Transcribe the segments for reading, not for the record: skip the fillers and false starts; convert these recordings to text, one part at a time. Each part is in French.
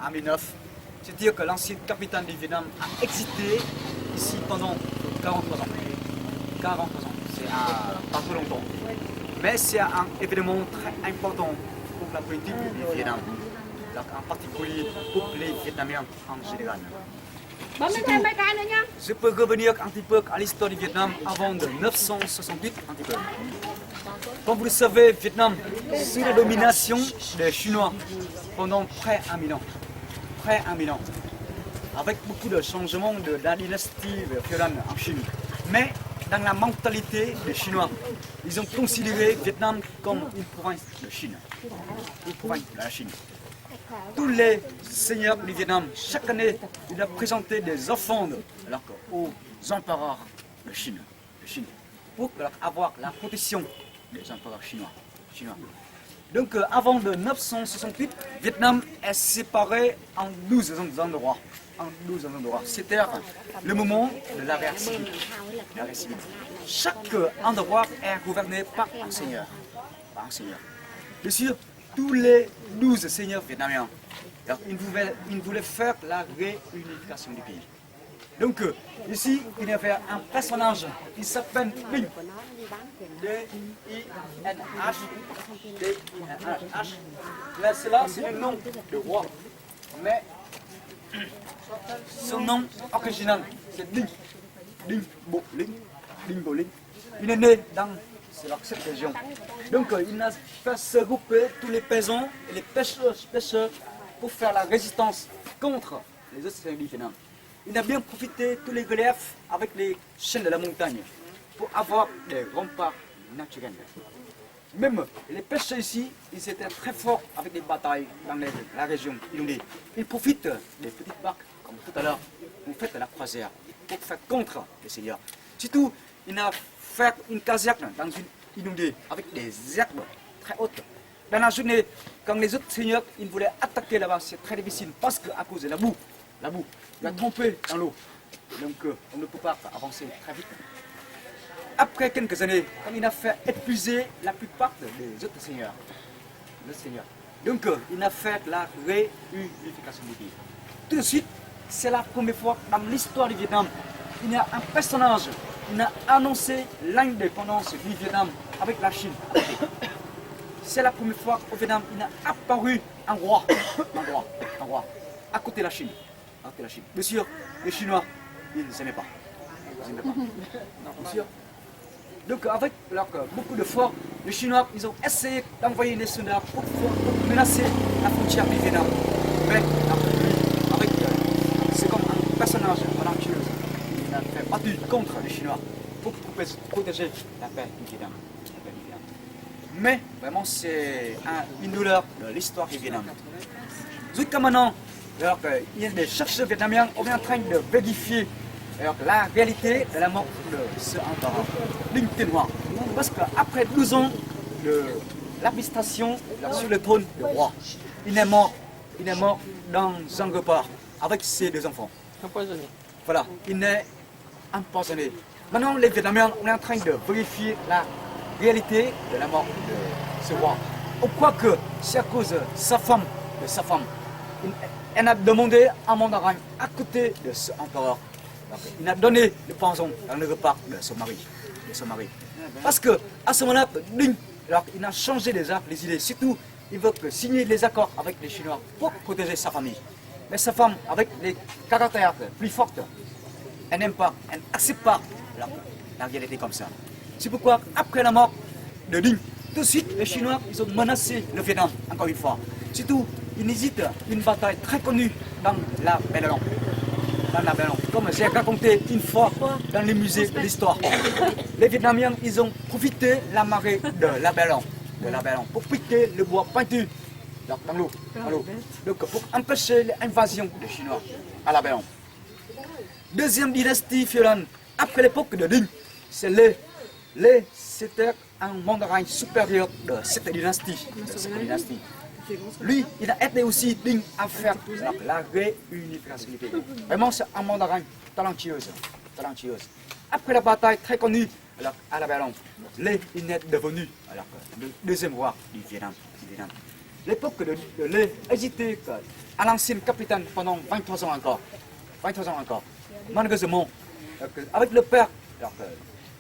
en 1909. C'est-à-dire que l'ancien capitaine du Vietnam a existé ici pendant 43 ans. 43 ans, c'est pas trop longtemps. Mais c'est un événement très important pour la politique du Vietnam, en particulier pour les Vietnamiens en général. Je peux revenir un petit peu à l'histoire du Vietnam avant de 1968, un petit peu. Comme vous le savez, Vietnam, sous la domination des Chinois pendant près d'un 1000 ans. Près d'un 1000 ans. Avec beaucoup de changements de la dynastie féodale en Chine. Mais dans la mentalité des Chinois, ils ont considéré Vietnam comme une province de Chine. Une province de la Chine. Tous les seigneurs du Vietnam, chaque année, ils ont présenté des offrandes aux empereurs de Chine, pour avoir la protection des empereurs chinois. Donc avant de 1968, Vietnam est séparé en 12 endroits. C'était le moment de la guerre civile. Chaque endroit est gouverné par un seigneur. Bien sûr, tous les 12 seigneurs vietnamiens, ils voulaient faire la réunification du pays. Donc ici, il y avait un personnage, il s'appelle Dinh. D-I-N-H. Là, cela, c'est le nom du roi. Mais son nom original, c'est Dinh. Dinh Bộ Linh. Il est né dans cette région. Donc il a fait se regrouper tous les paysans et les pêcheurs pour faire la résistance contre les autres du Vietnam. Il a bien profité tous les reliefs avec les chaînes de la montagne pour avoir des remparts naturels. Même les pêcheurs ici, ils étaient très forts avec les batailles dans la région inondée. Ils profitent des petites barques, comme tout à l'heure, pour faire la croisière, pour faire contre les seigneurs. Surtout, il a fait une caserne dans une inondée avec des herbes très hautes. Dans la journée, quand les autres seigneurs ils voulaient attaquer là-bas, c'est très difficile parce qu'à cause de la boue, il a trempé dans l'eau. Donc on ne peut pas avancer très vite. Après quelques années, il a fait épuiser la plupart des autres seigneurs. Donc il a fait la réunification du pays. Tout de suite, c'est la première fois dans l'histoire du Vietnam, il y a un personnage qui a annoncé l'indépendance du Vietnam avec la Chine. C'est la première fois au Vietnam, il a apparu un roi, à côté de la Chine. Bien sûr, les Chinois, ils n'aimaient pas. Bien sûr. Donc avec beaucoup de force, les Chinois, ils ont essayé d'envoyer des soldats pour menacer la frontière du Vietnam. Mais c'est comme un personnage talentueux. Il a fait battu contre les Chinois pour protéger la paix du Vietnam. Mais vraiment, c'est une douleur de l'histoire du Vietnam. Jusqu'à maintenant, il y a des chercheurs vietnamiens qui sont en train de vérifier la réalité de la mort de ce empereur, Dinh Tiên Hoàng. Parce qu'après 12 ans de l'administration sur le trône du roi, il est mort dans un repas avec ses 2 enfants. Empoisonné. Voilà, il est empoisonné. Maintenant, les Vietnamiens sont en train de vérifier la réalité de la mort de ce roi. On croit que c'est à cause de sa femme. Elle a demandé un mandarin à côté de ce empereur. Il a donné le poison dans le repas de son mari. Parce que à ce moment-là, Dinh, il a changé les idées. Surtout, il veut signer les accords avec les Chinois pour protéger sa famille. Mais sa femme, avec les caractères plus forts, elle n'aime pas, elle n'accepte pas la réalité comme ça. C'est pourquoi, après la mort de Dinh, tout de suite, les Chinois, ils ont menacé le Vietnam, encore une fois. Surtout, ils hésitent une bataille très connue dans la Belle Long. Comme j'ai raconté une fois dans les musées de l'histoire. Les Vietnamiens, ils ont profité de la marée de la Belle Long pour piquer le bois pointu dans l'eau. Donc pour empêcher l'invasion des Chinois à la Belle Long. Deuxième dynastie féodale, après l'époque de Dinh, c'est c'était un mandarin supérieur de cette dynastie. Lui, il a aidé aussi Dinh à faire la réunification du pays. Vraiment, c'est un mandarin talentueux. Après la bataille très connue à la Belle Long, il est devenu le deuxième roi du Vietnam. L'époque de Lê hésitait à l'ancien capitaine pendant 23 ans encore. 23 ans encore. Malheureusement, avec le père,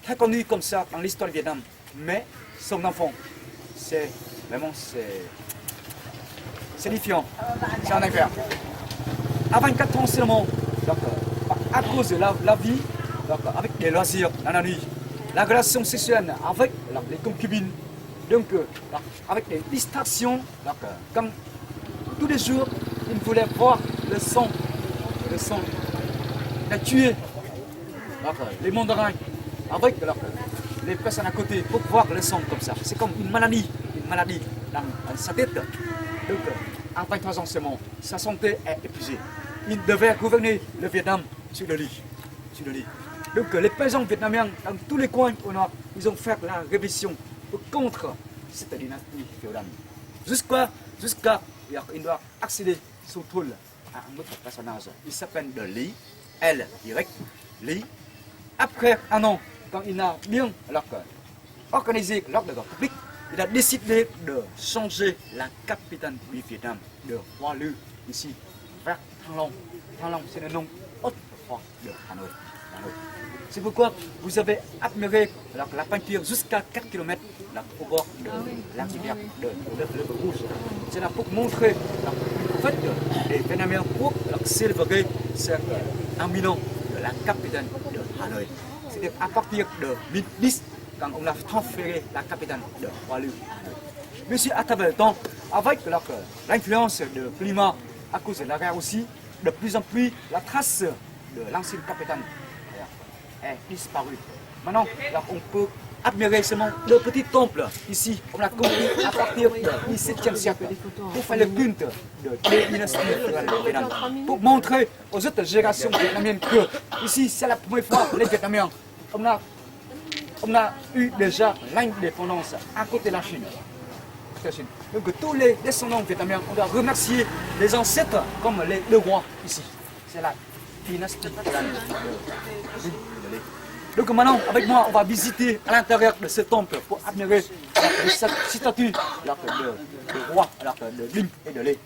très connu comme ça dans l'histoire du Vietnam, mais son enfant, c'est vraiment c'est différent. C'est un enfer. À 24 ans seulement, à cause de la vie, avec les loisirs, la nuit, la relation sexuelle avec les concubines, donc avec les distractions, comme tous les jours, il voulait voir le sang, la tuer, les mandarins, avec les personnes à côté, pour voir le sang comme ça. C'est comme une maladie dans sa tête. Donc, à 23 ans seulement, sa santé est épuisée. Il devait gouverner le Vietnam sur le lit. Donc, les paysans vietnamiens, dans tous les coins au nord, ils ont fait la révolution contre cette dynastie féodale. Jusqu'à il doit accéder sous trône à un autre personnage. Il s'appelle de Lý, L-Y, Lý. Après un an, quand il a bien organisé l'ordre public, il a décidé de changer la capitale du Vietnam, de Hoa Lư, ici, vers Thăng Long. Thăng Long, c'est le nom autrefois de Hanoi. C'est pourquoi vous avez admiré la peinture jusqu'à 4 km au bord de la rivière de l'œuf rouge. C'est là pour montrer en fait les Vietnamiens pour célébrer cet éminent de la capitale de Hanoi. C'était à partir de 2010 quand on a transféré la capitale de Hoa Lư à Hanoi. Mais aussi à travers le temps, avec l'influence du climat à cause de la guerre aussi, de plus en plus la trace de l'ancienne capitale est disparue. Maintenant, on peut admirer seulement le petit temple ici. On l'a construit à partir du 17e siècle pour faire le culte de la dynastie Vietnam, pour montrer aux autres générations vietnamiennes que ici c'est la première fois les Vietnamiens on a eu déjà l'indépendance à côté de la Chine. Donc tous les descendants vietnamiens, on doit remercier les ancêtres comme le roi ici. C'est la dynastie Donc maintenant, avec moi, on va visiter à l'intérieur de ce temple pour admirer cette statue de roi, de Linh et de Lê.